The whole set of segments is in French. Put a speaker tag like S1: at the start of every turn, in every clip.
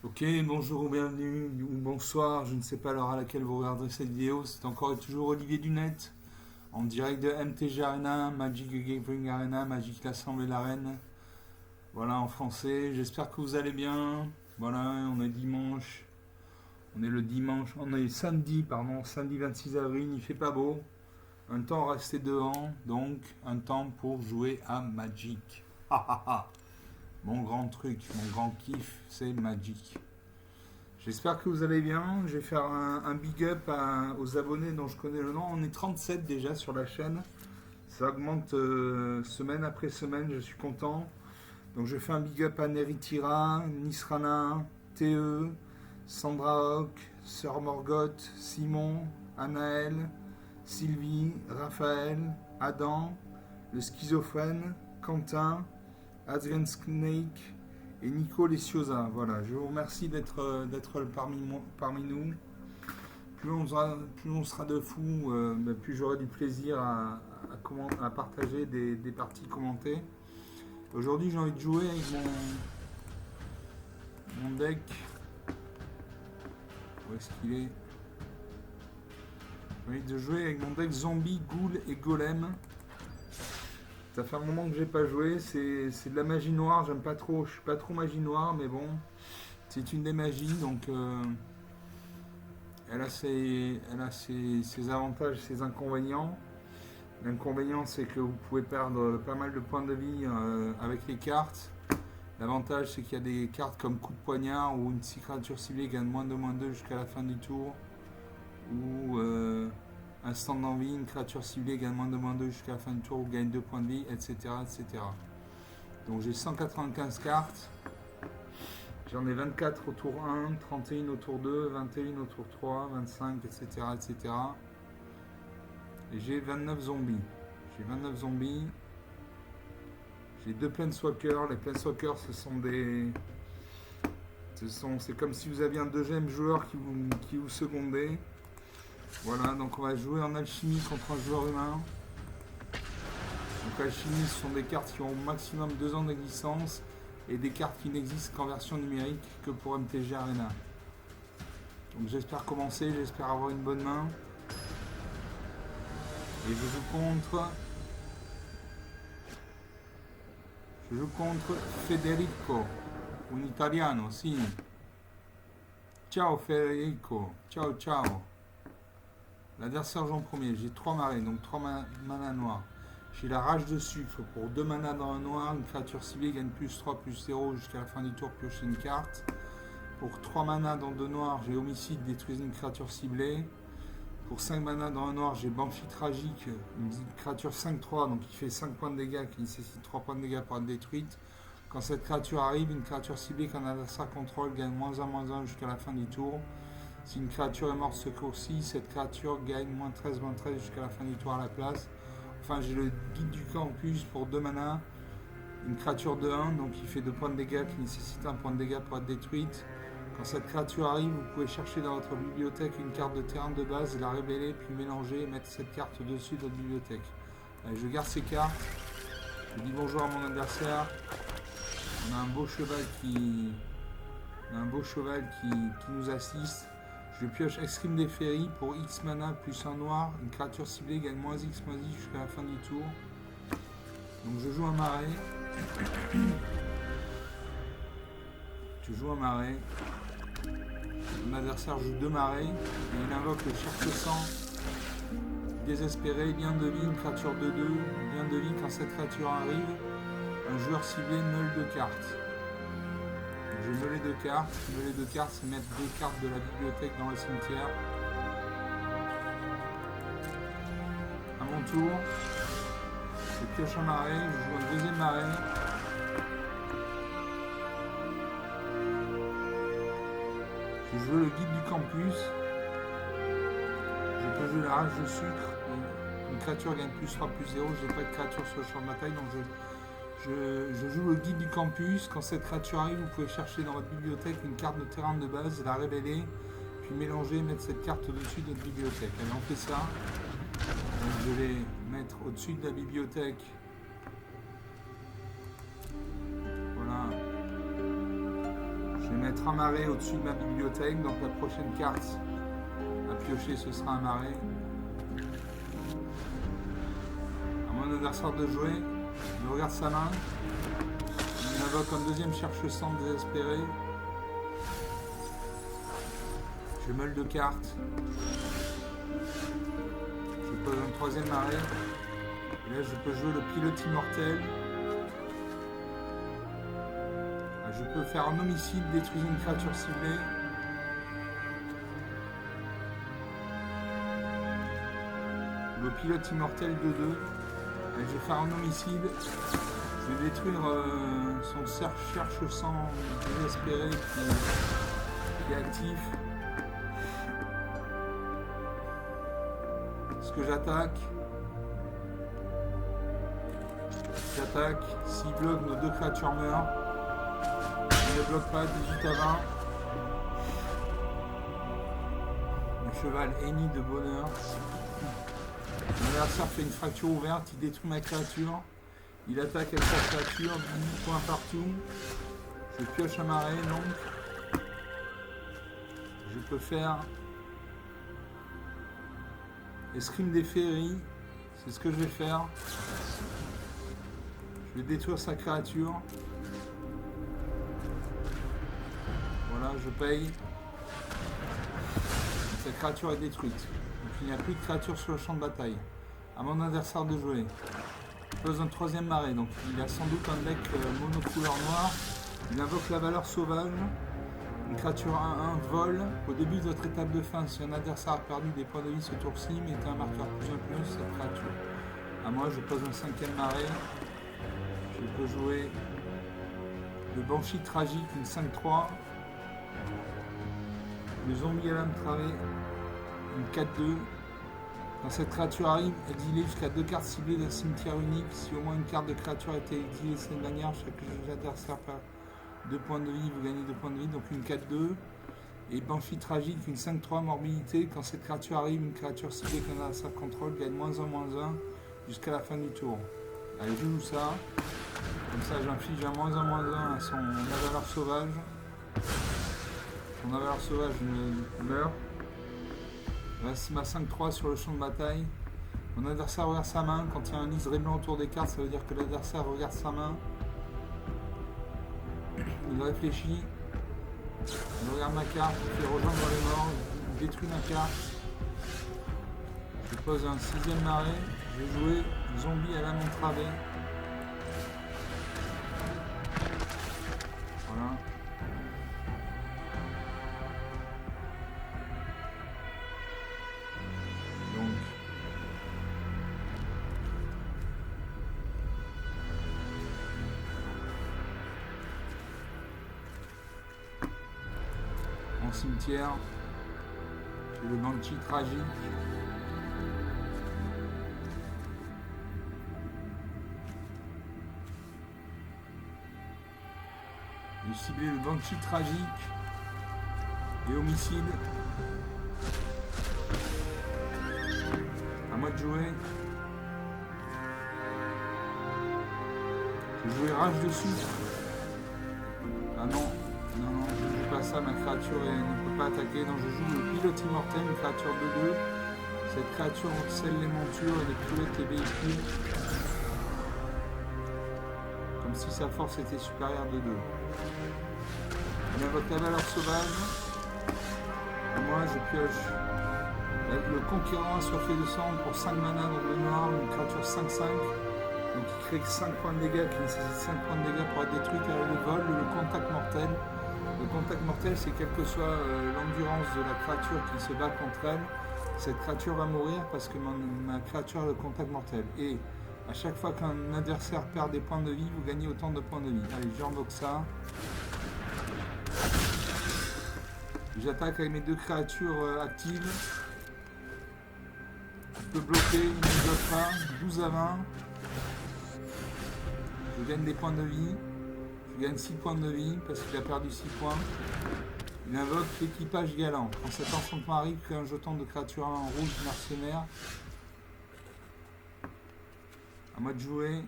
S1: Ok, bonjour ou bienvenue, ou bonsoir, je ne sais pas l'heure à laquelle vous regarderez cette vidéo, c'est encore et toujours Olivier Dunette, en direct de MTG Arena, Magic the Gathering Arena, Magic l'Assemblée de l'Arène, voilà en français, j'espère que vous allez bien, voilà, on est dimanche, on est samedi, pardon, samedi 26 avril, il fait pas beau, un temps resté dehors, donc un temps pour jouer à Magic. Mon grand truc, mon grand kiff, c'est Magic. J'espère que vous allez bien. Je vais faire un big up aux abonnés dont je connais le nom. On est 37 déjà sur la chaîne. Ça augmente semaine après semaine. Je suis content. Donc je fais un big up à Neritira, Nisrana, TE, Sandra Hock, Sœur Morgoth, Simon, Anaël, Sylvie, Raphaël, Adam, le schizophrène, Quentin, Adrian Snake et Nico Lesiosa. Voilà, je vous remercie d'être parmi nous. Plus on sera de fous, plus j'aurai du plaisir à partager des parties commentées. Aujourd'hui, j'ai envie de jouer avec mon deck. Où est-ce qu'il est? J'ai envie de jouer avec mon deck Zombie, Ghoul et Golem. Ça fait un moment que j'ai pas joué, c'est de la magie noire, j'aime pas trop, je suis pas trop magie noire, mais bon, c'est une des magies, donc elle a ses avantages, ses inconvénients. L'inconvénient, c'est que vous pouvez perdre pas mal de points de vie avec les cartes. L'avantage, c'est qu'il y a des cartes comme coup de poignard ou une si créature ciblée gagne -2/-2 jusqu'à la fin du tour, ou instant d'envie, une créature ciblée gagne -2/-2 jusqu'à la fin du tour ou gagne 2 points de vie, etc. etc. Donc j'ai 195 cartes. J'en ai 24 au tour 1, 31 au tour 2, 21 au tour 3, 25, etc. etc. Et j'ai 29 zombies. J'ai 2 planeswalkers. Les planeswalkers, c'est comme si vous aviez un deuxième joueur qui vous secondait. Voilà, donc on va jouer en alchimie contre un joueur humain. Donc alchimie, ce sont des cartes qui ont au maximum 2 ans d'existence et des cartes qui n'existent qu'en version numérique que pour MTG Arena. Donc j'espère commencer, j'espère avoir une bonne main. Et je joue contre Federico, un italiano, si. Ciao Federico, ciao ciao. L'adversaire joue en premier, j'ai 3 marées, donc 3 mana noirs. J'ai la rage de sucre, pour 2 mana dans un noir, une créature ciblée gagne +3/+0 jusqu'à la fin du tour, piocher une carte. Pour 3 mana dans 2 noirs, j'ai homicide, détruisez une créature ciblée. Pour 5 mana dans un noir, j'ai Banshee Tragique, une créature 5/3, donc qui fait 5 points de dégâts, qui nécessite 3 points de dégâts pour être détruite. Quand cette créature arrive, une créature ciblée qu'un adversaire contrôle gagne -1/-1 jusqu'à la fin du tour. Si une créature est morte ce cours-ci, cette créature gagne -13/-13 jusqu'à la fin du tour à la place. Enfin, j'ai le guide du campus pour 2 mana, une créature de 1, donc qui fait 2 points de dégâts, qui nécessite 1 point de dégâts pour être détruite. Quand cette créature arrive, vous pouvez chercher dans votre bibliothèque une carte de terrain de base, la révéler, puis mélanger et mettre cette carte au-dessus de votre bibliothèque. Allez, je garde ces cartes, je dis bonjour à mon adversaire. On a un beau cheval qui nous assiste. Je pioche Extreme des Ferries pour X mana plus un noir. Une créature ciblée gagne -X/-X jusqu'à la fin du tour. Donc je joue un marais. Mon adversaire joue 2 marées. Et il invoque le Cherche-Sang. Désespéré, lien de vie, une créature de 2. Lien de vie, quand cette créature arrive, un joueur ciblé meule 2 cartes. Je vais meuler 2 cartes. Meuler 2 cartes, c'est mettre 2 cartes de la bibliothèque dans le cimetière. À mon tour, je pioche un marais, je joue un deuxième marais. Je joue le guide du campus. Je peux jouer la rage de sucre. Une créature gagne +3/+0. Je n'ai pas de créature sur le champ de bataille, donc je joue le guide du campus. Quand cette créature arrive, vous pouvez chercher dans votre bibliothèque une carte de terrain de base, la révéler, puis mélanger et mettre cette carte au-dessus de votre bibliothèque. Allez, on fait ça. Donc je vais mettre au-dessus de la bibliothèque. Voilà. Je vais mettre un marais au-dessus de ma bibliothèque, donc la prochaine carte à piocher ce sera un marais. À mon adversaire de jouer, il regarde sa main, il invoque un deuxième cherche-sang désespéré. Je meule de cartes. Je pose un troisième marais. Et là je peux jouer le pilote immortel. Je peux faire un homicide, détruire une créature ciblée. Le pilote immortel 2-2. Je vais faire un homicide. Je vais détruire son cherche-sang désespéré qui est actif. Est-ce que j'attaque? J'attaque. S'il bloque, nos deux créatures meurent. Il ne bloque pas, 18 à 20. Le cheval hennit de bonheur. L'adversaire fait une fracture ouverte, il détruit ma créature. Il attaque avec sa créature, 18 points partout. Je pioche un marais, donc. Je peux faire escrime des féeries. C'est ce que je vais faire. Je vais détruire sa créature. Voilà, je paye. Sa créature est détruite. Donc il n'y a plus de créature sur le champ de bataille. À mon adversaire de jouer. Je pose un troisième marais. Donc il a sans doute un deck monocouleur noir. Il invoque la valeur sauvage. Une créature 1-1 vole. Au début de votre étape de fin, si un adversaire a perdu des points de vie ce tour-ci, mettez un marqueur +1+ cette créature. À moi, je pose un cinquième marais. Je peux jouer le Banshee tragique, une 5-3. Le zombie à l'âme travée, une 4-2. Quand cette créature arrive, exilez jusqu'à 2 cartes ciblées d'un cimetière unique. Si au moins une carte de créature a été exilée de cette manière, chaque adversaire perd 2 points de vie, vous gagnez 2 points de vie, donc une 4-2. Et Banshee tragique, une 5-3 morbidité. Quand cette créature arrive, une créature ciblée qu'un adversaire contrôle gagne -1/-1 jusqu'à la fin du tour. Allez, je joue ça. Comme ça, j'inflige un -1/-1 à son avaleur sauvage. Son avaleur sauvage meurt. Il reste ma 5-3 sur le champ de bataille. Mon adversaire regarde sa main. Quand il y a un liseré blanc autour des cartes, ça veut dire que l'adversaire regarde sa main. Il réfléchit. Il regarde ma carte. Il fait rejoindre dans les morts. Il détruit ma carte. Je pose un 6ème marais. Je vais jouer zombie à l'âme entravée. Voilà. Donc. En cimetière. J'ai le Banshee tragique. J'ai ciblé le Banshee tragique et homicide. À moi de jouer. Je vais jouer rage de sucre. Ah non, non, je joue pas ça, ma créature ne peut pas attaquer. Donc je joue le pilote immortel, une créature 2-2. Cette créature scelle les montures et les pilotes les véhicules. Comme si sa force était supérieure de 2. Il invoque la valeur sauvage. Et moi je pioche le conquérant assoiffé de sang pour 5 mana dans le noir, une créature 5-5. Donc il crée 5 points de dégâts, qui nécessite 5 points de dégâts pour être détruite avec le vol, le contact mortel. Le contact mortel, c'est quelle que soit l'endurance de la créature qui se bat contre elle, cette créature va mourir parce que ma créature a le contact mortel. Et à chaque fois qu'un adversaire perd des points de vie, vous gagnez autant de points de vie. Allez, j'invoque ça. J'attaque avec mes 2 créatures actives. Je peux bloquer, il ne bloque pas. 12 à 20. Je gagne des points de vie. Je gagne 6 points de vie parce qu'il a perdu 6 points. Il invoque l'équipage galant. Quand cet enchantement arrive, crée un jeton de créature en rouge mercenaire. À moi de jouer.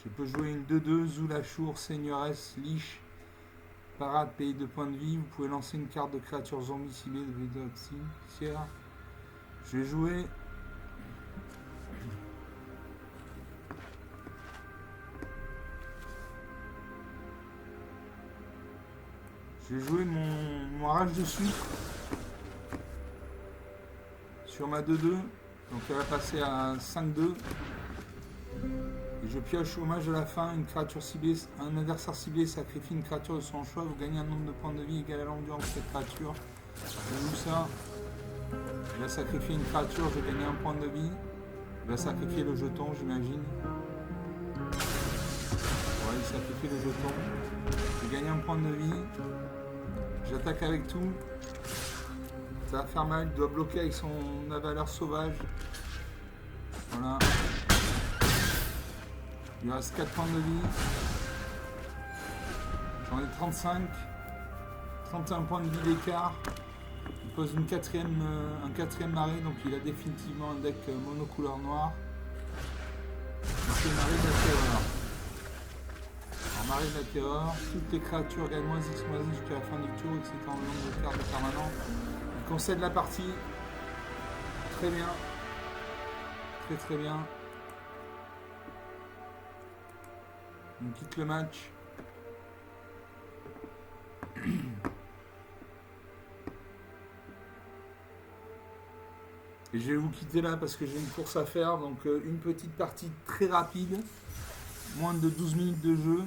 S1: Je peux jouer une 2-2, Zulachour, Seigneuresse, Liche. parade, payer 2 points de vie. Vous pouvez lancer une carte de créature zombie ciblée de cimetière. Je vais jouer. Je vais jouer mon rage de sucre sur ma 2-2. Donc elle va passer à 5-2. Et je pioche au match de la fin une créature ciblée. Un adversaire ciblé sacrifie une créature de son choix. Vous gagnez un nombre de points de vie égal à l'endurance de cette créature. Je joue ça. Je vais sacrifier une créature, je vais gagner un point de vie. Je vais sacrifier le jeton, j'imagine. Ouais, il sacrifie le jeton. Je gagne un point de vie. J'attaque avec tout. Ça va faire mal. Il doit bloquer avec son avaleur sauvage. Voilà. Il lui reste 4 points de vie. J'en ai 35. 31 points de vie d'écart. Il pose un quatrième marée, donc il a définitivement un deck monocouleur noir. C'est marée de la terreur. Alors marée de la terreur, toutes les créatures gagnent moins X jusqu'à la fin du tour, etc. en nombre de cartes permanent. Il concède la partie. Très bien. Très bien. On quitte le match. Et je vais vous quitter là parce que j'ai une course à faire. Donc une petite partie très rapide. Moins de 12 minutes de jeu.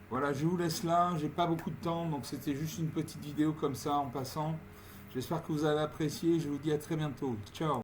S1: Voilà, je vous laisse là. J'ai pas beaucoup de temps. Donc c'était juste une petite vidéo comme ça en passant. J'espère que vous avez apprécié. Je vous dis à très bientôt. Ciao.